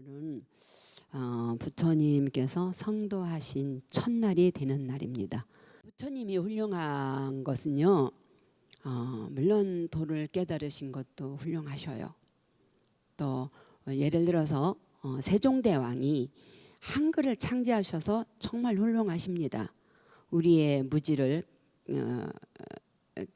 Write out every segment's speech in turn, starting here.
오늘은 부처님께서 성도하신 첫날이 되는 날입니다. 부처님이 훌륭한 것은요, 물론 도를 깨달으신 것도 훌륭하셔요. 또 예를 들어서 세종대왕이 한글을 창제하셔서 정말 훌륭하십니다. 우리의 무지를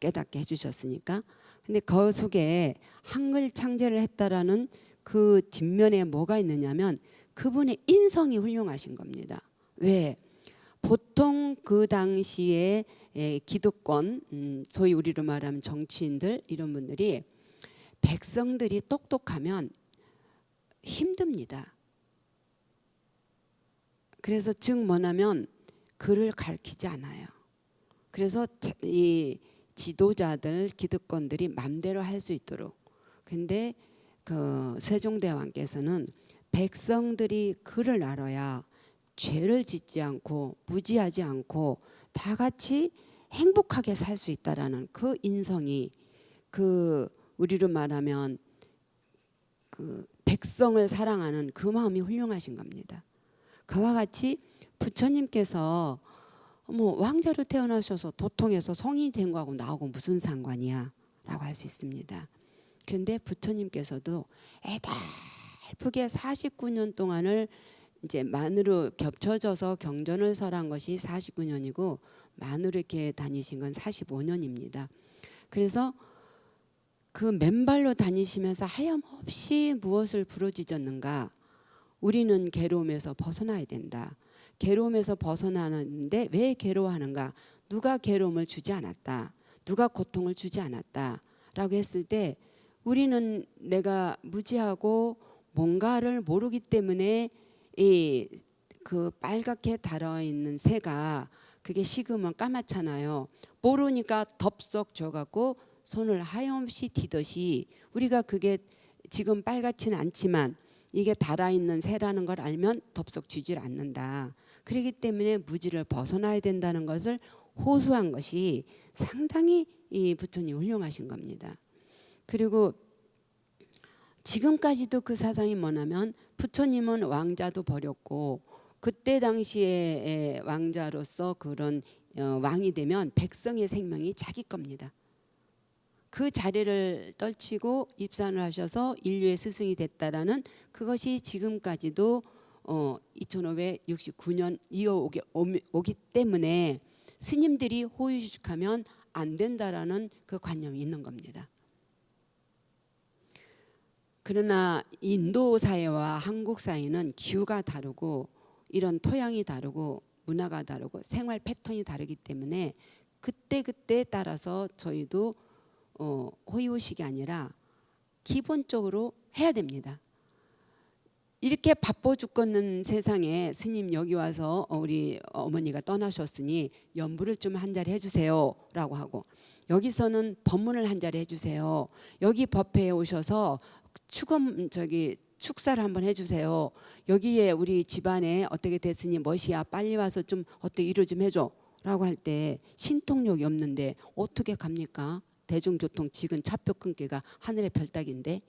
깨닫게 해주셨으니까. 근데 그 속에 한글 창제를 했다라는 그 뒷면에 뭐가 있느냐면 그분의 인성이 훌륭하신 겁니다. 왜? 보통 그 당시에 기득권, 소위 우리로 말하면 정치인들 이런 분들이 백성들이 똑똑하면 힘듭니다. 그래서 즉 뭐냐면 글을 가르치지 않아요. 그래서 이 지도자들 기득권들이 맘대로 할 수 있도록. 근데 그 세종대왕께서는 백성들이 글을 알아야 죄를 짓지 않고 무지하지 않고 다 같이 행복하게 살 수 있다라는 그 인성이, 그 우리로 말하면 그 백성을 사랑하는 그 마음이 훌륭하신 겁니다. 그와 같이 부처님께서 뭐 왕자로 태어나셔서 도통해서 성인이 된 거하고 나하고 무슨 상관이야 라고 할 수 있습니다. 그런데 부처님께서도 애달프게 49년 동안을 이제 만으로 겹쳐져서 경전을 설한 것이 49년이고 만으로 이렇게 다니신 건 45년입니다. 그래서 그 맨발로 다니시면서 하염없이 무엇을 부르짖었는가? 우리는 괴로움에서 벗어나야 된다. 괴로움에서 벗어나는데 왜 괴로워하는가? 누가 괴로움을 주지 않았다. 누가 고통을 주지 않았다. 라고 했을 때 우리는 내가 무지하고 뭔가를 모르기 때문에 이 그 빨갛게 달아있는 새가 그게 식으면 까맣잖아요. 모르니까 덥석 져갖고 손을 하염없이 디듯이 우리가 그게 지금 빨갛지는 않지만 이게 달아있는 새라는 걸 알면 덥석 쥐질 않는다. 그렇기 때문에 무지를 벗어나야 된다는 것을 호소한 것이 상당히 이 부처님 훌륭하신 겁니다. 그리고 지금까지도 그 사상이 뭐냐면 부처님은 왕자도 버렸고 그때 당시에 왕자로서 그런 왕이 되면 백성의 생명이 자기 겁니다. 그 자리를 떨치고 입산을 하셔서 인류의 스승이 됐다라는 그것이 지금까지도 2569년 이어오기 때문에 스님들이 호의식하면 안 된다라는 그 관념이 있는 겁니다. 그러나 인도 사회와 한국 사회는 기후가 다르고 이런 토양이 다르고 문화가 다르고 생활 패턴이 다르기 때문에 그때그때 따라서 저희도 호의호식이 아니라 기본적으로 해야 됩니다. 이렇게 바빠 죽겠는 세상에 스님 여기 와서 우리 어머니가 떠나셨으니 연부를 좀 한 자리 해주세요 라고 하고, 여기서는 법문을 한 자리 해주세요. 여기 법회에 오셔서 축사를 한번 해주세요. 여기에 우리 집안에 어떻게 됐으니 멋이야 빨리 와서 좀 어떻게 이루 좀 해줘 라고 할 때 신통력이 없는데 어떻게 갑니까? 대중교통 지금 차표 끊기가 하늘의 별따기인데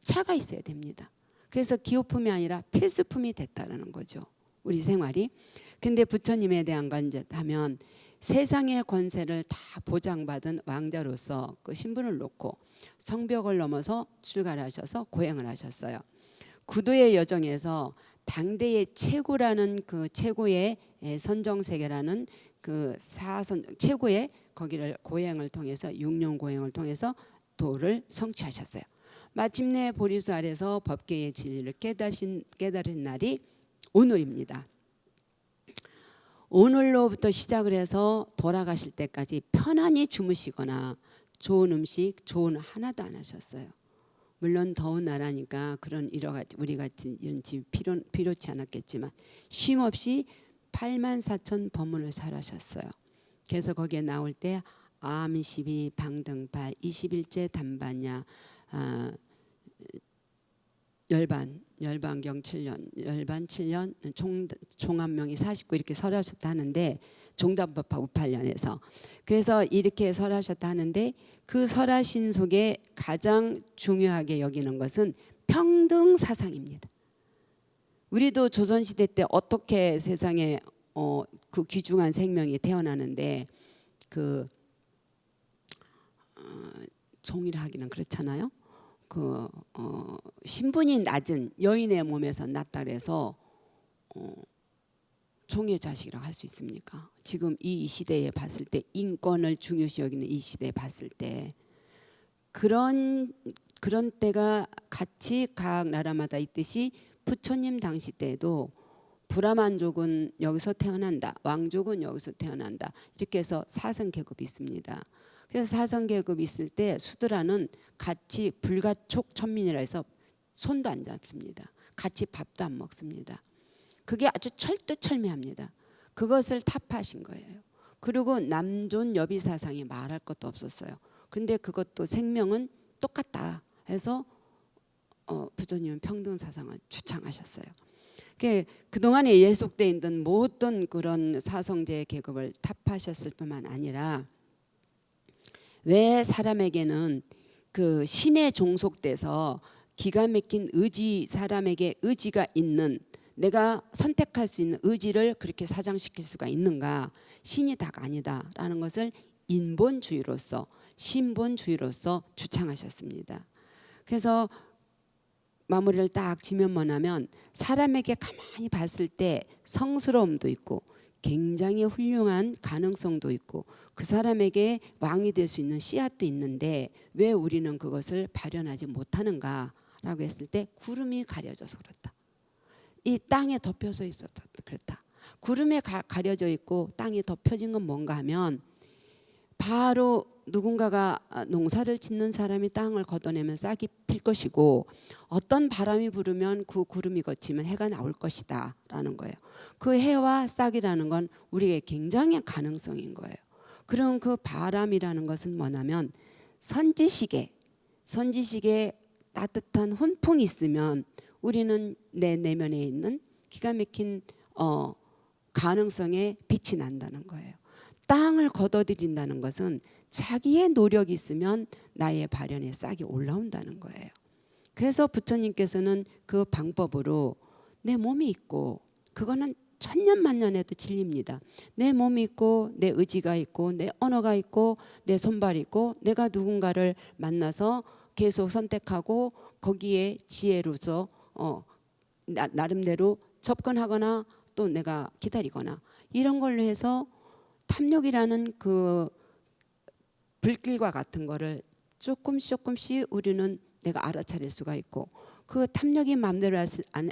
차가 있어야 됩니다. 그래서 기호품이 아니라 필수품이 됐다는 거죠. 우리 생활이. 근데 부처님에 대한 건 하면 세상의 권세를 다 보장받은 왕자로서 그 신분을 놓고 성벽을 넘어서 출가를 하셔서 고행을 하셨어요. 구도의 여정에서 당대의 최고라는 그 최고의 선정세계라는 그 최고의 거기를 고행을 통해서 6년 고행을 통해서 도를 성취하셨어요. 마침내 보리수 아래서 법계의 진리를 깨달은 날이 오늘입니다. 오늘로부터 시작을 해서 돌아가실 때까지 편안히 주무시거나 좋은 음식, 좋은 하나도 안 하셨어요. 물론 더운 나라니까 그런 우리 같은 이런 집 필요치 않았겠지만 쉼없이 84,000 법문을 설하셨어요. 그래서 거기에 나올 때 암12 방등팔 21제 단반야 열반경 7년 열반 7년 종합명이 49 이렇게 설하셨다 하는데 종단법화 우팔련에서 그래서 이렇게 설하셨다 하는데 그 설하신 속에 가장 중요하게 여기는 것은 평등 사상입니다. 우리도 조선시대 때 어떻게 세상에 그 귀중한 생명이 태어나는데 그 종이라 하기는 그렇잖아요. 그 신분이 낮은 여인의 몸에서 났다 그래서 종의 자식이라고 할 수 있습니까? 지금 이 시대에 봤을 때 인권을 중요시 여기는 이 시대에 봤을 때 그런 때가 같이 각 나라마다 있듯이 부처님 당시 때도 브라만족은 여기서 태어난다, 왕족은 여기서 태어난다 이렇게 해서 사선 계급이 있습니다. 그래서 사선 계급이 있을 때 수드라는 같이 불가촉 천민이라 해서 손도 안 잡습니다. 같이 밥도 안 먹습니다. 그게 아주 철두철미합니다. 그것을 타파하신 거예요. 그리고 남존 여비 사상이 말할 것도 없었어요. 그런데 그것도 생명은 똑같다 해서 부처님은 평등 사상을 주창하셨어요. 그동안에 예속되어 있던 모든 그런 사성제 계급을 타파하셨을 뿐만 아니라 왜 사람에게는 그 신에 종속돼서 기가 막힌 의지, 사람에게 의지가 있는, 내가 선택할 수 있는 의지를 그렇게 사장시킬 수가 있는가? 신이 다가 아니다라는 것을 인본주의로서, 신본주의로서 주창하셨습니다. 그래서 마무리를 딱 지면 뭐냐면 사람에게 가만히 봤을 때 성스러움도 있고 굉장히 훌륭한 가능성도 있고 그 사람에게 왕이 될 수 있는 씨앗도 있는데 왜 우리는 그것을 발현하지 못하는가라고 했을 때 구름이 가려져서 그렇다. 이 땅에 덮여서 있었다. 그렇다. 구름에 가려져 있고 땅에 덮여진 건 뭔가 하면 바로 누군가가 농사를 짓는 사람이 땅을 걷어내면 싹이 필 것이고 어떤 바람이 불으면 그 구름이 걷히면 해가 나올 것이다 라는 거예요. 그 해와 싹이라는 건 우리에게 굉장히 가능성인 거예요. 그럼 그 바람이라는 것은 뭐냐면 선지식에 따뜻한 훈풍이 있으면 우리는 내 내면에 있는 기가 막힌 가능성에 빛이 난다는 거예요. 땅을 걷어들인다는 것은 자기의 노력이 있으면 나의 발현의 싹이 올라온다는 거예요. 그래서 부처님께서는 그 방법으로 내 몸이 있고 그거는 천년만년에도 진리입니다. 내 몸이 있고 내 의지가 있고 내 언어가 있고 내 손발이 있고 내가 누군가를 만나서 계속 선택하고 거기에 지혜로서 나름대로 접근하거나 또 내가 기다리거나 이런 걸로 해서 탐욕이라는 그 불길과 같은 거를 조금씩 우리는 내가 알아차릴 수가 있고 그 탐욕이 마음대로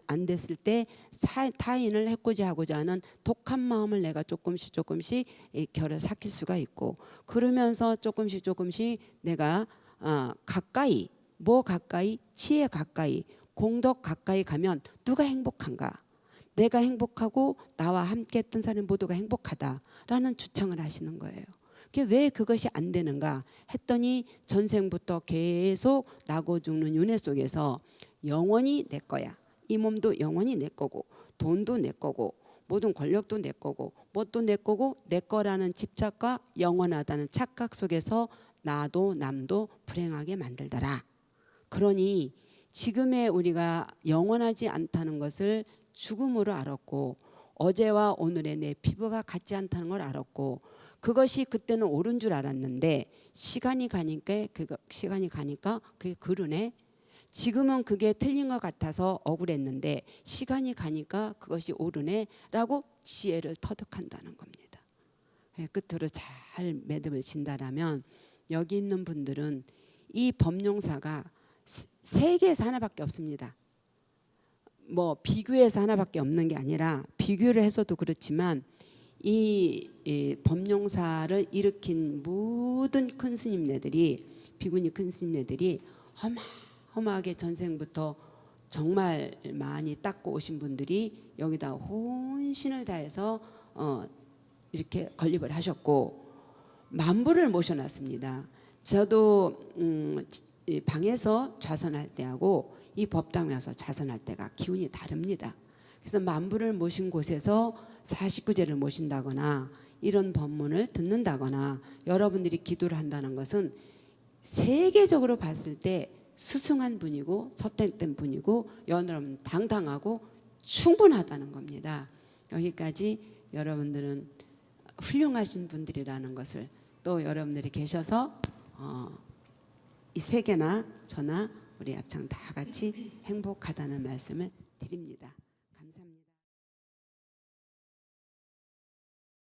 안 됐을 때 타인을 해코지 하고자 하는 독한 마음을 내가 조금씩 결을 삭힐 수가 있고 그러면서 조금씩 내가 가까이 지혜 가까이 공덕 가까이 가면 누가 행복한가? 내가 행복하고 나와 함께 했던 사람 모두가 행복하다라는 주창을 하시는 거예요. 왜 그것이 안 되는가 했더니 전생부터 계속 나고 죽는 윤회 속에서 영원히 내 거야. 이 몸도 영원히 내 거고 돈도 내 거고 모든 권력도 내 거고 뭣도 내 거고 내 거라는 집착과 영원하다는 착각 속에서 나도 남도 불행하게 만들더라. 그러니 지금의 우리가 영원하지 않다는 것을 죽음으로 알았고 어제와 오늘의 내 피부가 같지 않다는 걸 알았고 그것이 그때는 옳은 줄 알았는데 시간이 가니까 그게 그러네. 지금은 그게 틀린 것 같아서 억울했는데 시간이 가니까 그것이 옳으네 라고 지혜를 터득한다는 겁니다. 끝으로 잘 매듭을 진다라면 여기 있는 분들은 이 법룡사가 세계에서 하나밖에 없습니다. 뭐 비교해서 하나밖에 없는 게 아니라 비교를 해서도 그렇지만 이 법룡사를 일으킨 모든 큰 스님네들이 비구니 큰 스님네들이 어마어마하게 전생부터 정말 많이 닦고 오신 분들이 여기다 혼신을 다해서 이렇게 건립을 하셨고 만부를 모셔놨습니다. 저도 방에서 좌선할 때하고 이 법당에 와서 좌선할 때가 기운이 다릅니다. 그래서 만부를 모신 곳에서 49제를 모신다거나 이런 법문을 듣는다거나 여러분들이 기도를 한다는 것은 세계적으로 봤을 때 수승한 분이고 선택된 분이고 여러분 당당하고 충분하다는 겁니다. 여기까지 여러분들은 훌륭하신 분들이라는 것을 또 여러분들이 계셔서 이 세계나 저나 우리 합창 다 같이 행복하다는 말씀을 드립니다.